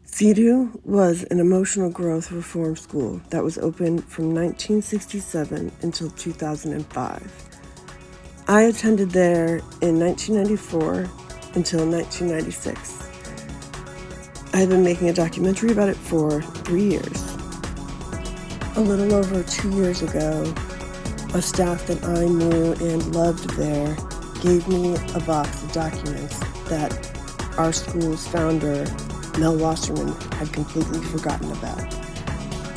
CEDU was an emotional growth reform school that was open from 1967 until 2005. I attended there in 1994 until 1996. I had been making a documentary about it for 3 years. A little over 2 years ago, a staff that I knew and loved there gave me a box of documents that our school's founder, Mel Wasserman, had completely forgotten about.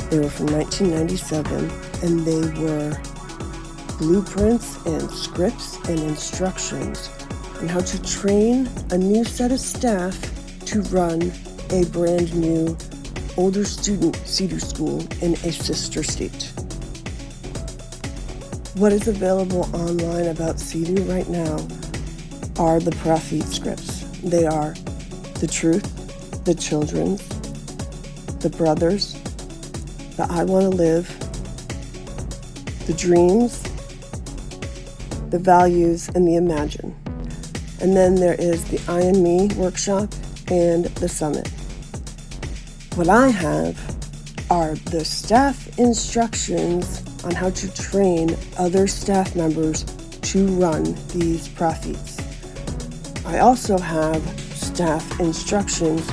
They were from 1997, and they were blueprints and scripts and instructions on how to train a new set of staff to run a brand new, older student CEDU school in a sister state. What is available online about CEDU right now are the Prophet scripts. They are the truth, the children's, the brothers, the I want to live, the dreams, the values, and the imagine. And then there is the I and Me workshop and the summit. What I have are the staff instructions on how to train other staff members to run these prophets. I also have staff instructions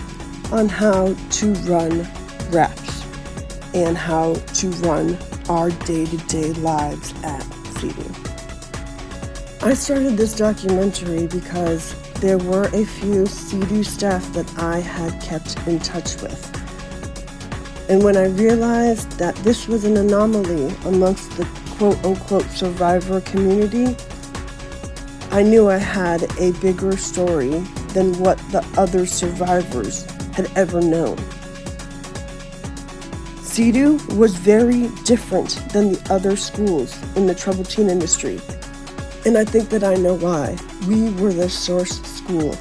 on how to run reps and how to run our day-to-day lives at CEDU. I started this documentary because there were a few CEDU staff that I had kept in touch with. And when I realized that this was an anomaly amongst the quote-unquote survivor community, I knew I had a bigger story than what the other survivors had ever known. CEDU was very different than the other schools in the troubled teen industry. And I think that I know why. We were the source school.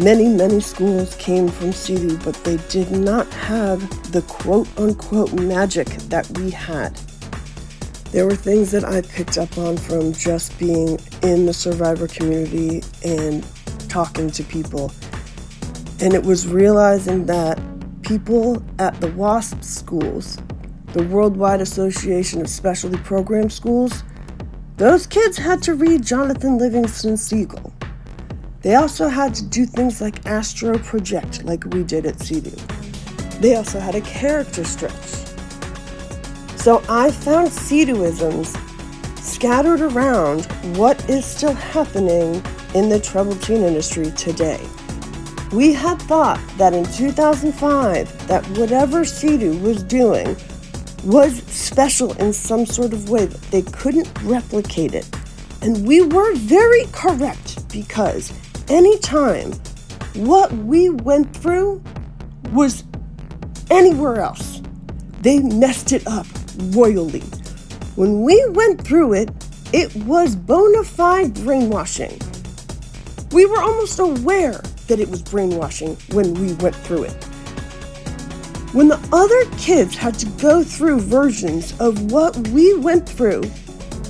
Many schools came from CEDU, but they did not have the quote-unquote magic that we had. There were things that I picked up on from just being in the survivor community and talking to people. And it was realizing that people at the WASP schools, the Worldwide Association of Specialty Program Schools, those kids had to read Jonathan Livingston Seagull. They also had to do things like Astro Project, like we did at CEDU. They also had a character stretch. So I found CEDUisms scattered around what is still happening in the troubled teen industry today. We had thought that in 2005, that whatever CEDU was doing was special in some sort of way, that they couldn't replicate it. And we were very correct, because anytime what we went through was anywhere else, they messed it up royally. When we went through it, it was bona fide brainwashing. We were almost aware that it was brainwashing when we went through it. When the other kids had to go through versions of what we went through,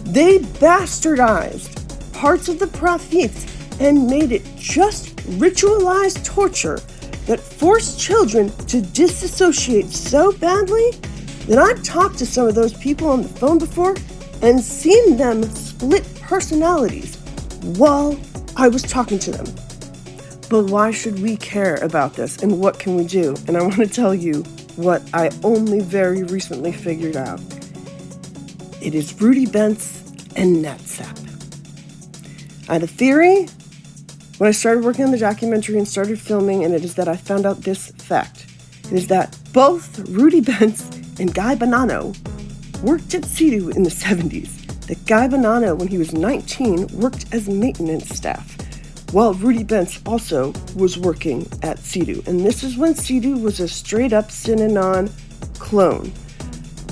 they bastardized parts of the prophets and made it just ritualized torture that forced children to disassociate so badly that I've talked to some of those people on the phone before and seen them split personalities while I was talking to them. But why should we care about this, and what can we do? And I want to tell you what I only very recently figured out. It is Rudy Bentz and NatSap. I had a theory when I started working on the documentary and started filming, and it is that I found out this fact. It is that both Rudy Bentz and Guy Bonanno worked at CEDU in the 70s. That Guy Bonanno, when he was 19, worked as maintenance staff, while Rudy Bentz also was working at CEDU. And this is when CEDU was a straight-up Synanon clone.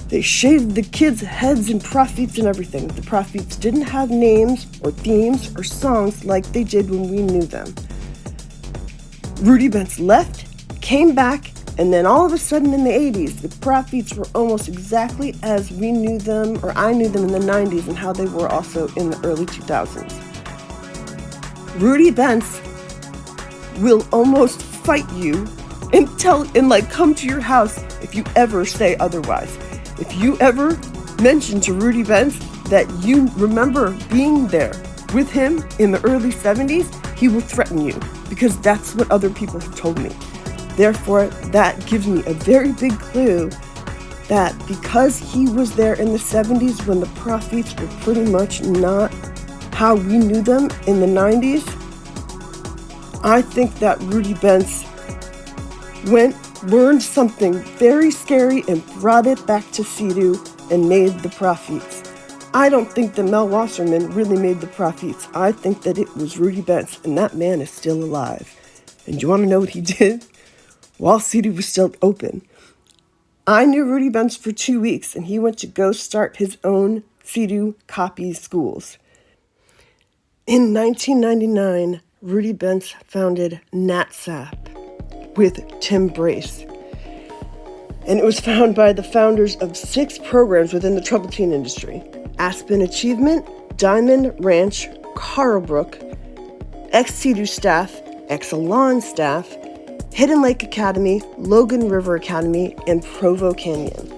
They shaved the kids' heads and prophets and everything. The prophets didn't have names or themes or songs like they did when we knew them. Rudy Bentz left, came back, and then all of a sudden in the 80s, the prophets were almost exactly as we knew them, or I knew them in the 90s, and how they were also in the early 2000s. Rudy Bentz will almost fight you and like come to your house if you ever say otherwise. If you ever mention to Rudy Benz that you remember being there with him in the early 70s, he will threaten you, because that's what other people have told me. Therefore, that gives me a very big clue that because he was there in the 70s when the Prophets were pretty much not how we knew them in the 90s, I think that Rudy Benz learned something very scary and brought it back to CEDU and made the Prophets. I don't think that Mel Wasserman really made the Prophets. I think that it was Rudy Benz, and that man is still alive. And do you want to know what he did while CEDU was still open? I knew Rudy Benz for 2 weeks, and he went to go start his own CEDU copy schools. In 1999, Rudy Benz founded NatSap with Tim Brace. And it was founded by the founders of 6 programs within the troubled teen industry: Aspen Achievement, Diamond Ranch, Carlbrook, ex-CEDU staff, ex-Alon staff, Hidden Lake Academy, Logan River Academy, and Provo Canyon.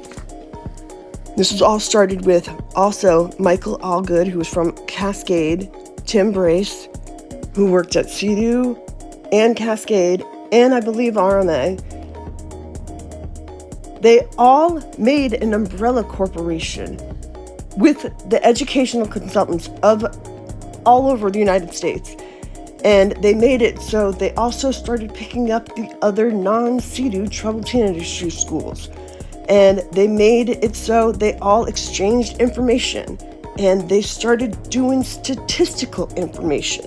This was all started with also Michael Allgood, who was from Cascade, Tim Brace, who worked at CEDU and Cascade, and I believe RMA. They all made an umbrella corporation with the educational consultants of all over the United States. And they made it so they also started picking up the other non-CEDU troubled teen industry schools. And they made it so they all exchanged information. And they started doing statistical information.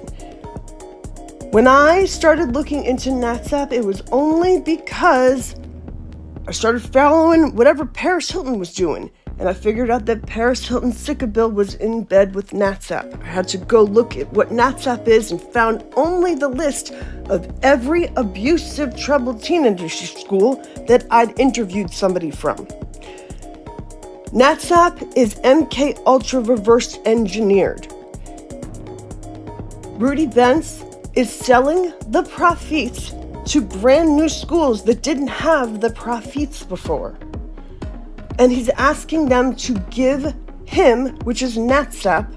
When I started looking into NatSap, it was only because I started following whatever Paris Hilton was doing. And I figured out that Paris Hilton's Sicka bill was in bed with NatSap. I had to go look at what NatSap is and found only the list of every abusive troubled teen industry school that I'd interviewed somebody from. NatSap is MK Ultra reverse engineered. Rudy Benz is selling the Prophets to brand new schools that didn't have the Prophets before. And he's asking them to give him, which is NatSap,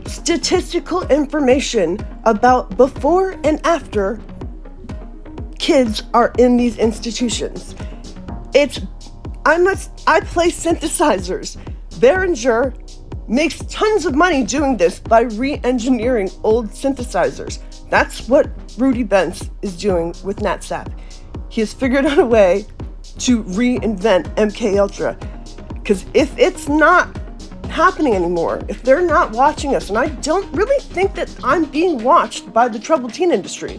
statistical information about before and after kids are in these institutions. I play synthesizers. Behringer makes tons of money doing this by re-engineering old synthesizers. That's what Rudy Benz is doing with NatSap. He has figured out a way to reinvent MK Ultra. Because if it's not happening anymore, if they're not watching us, and I don't really think that I'm being watched by the troubled teen industry,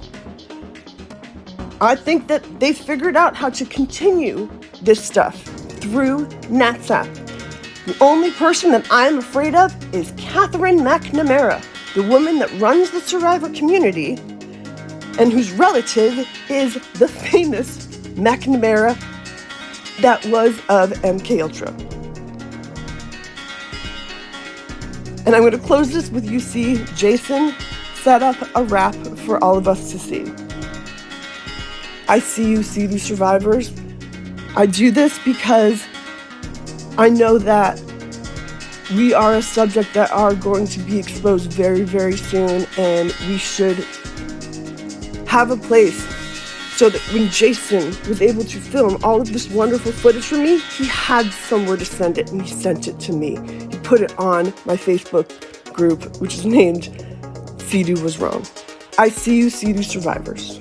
I think that they figured out how to continue this stuff through NatSap. The only person that I'm afraid of is Catherine McNamara, the woman that runs the survivor community and whose relative is the famous McNamara that was of MK Ultra. And I'm going to close this with you see Jason set up a rap for all of us to see. I see you, CEDU survivors. I do this because I know that we are a subject that are going to be exposed very, very soon, and we should have a place so that when Jason was able to film all of this wonderful footage for me, he had somewhere to send it, and he sent it to me. He put it on my Facebook group, which is named CEDU Was Wrong. I see you, CEDU survivors.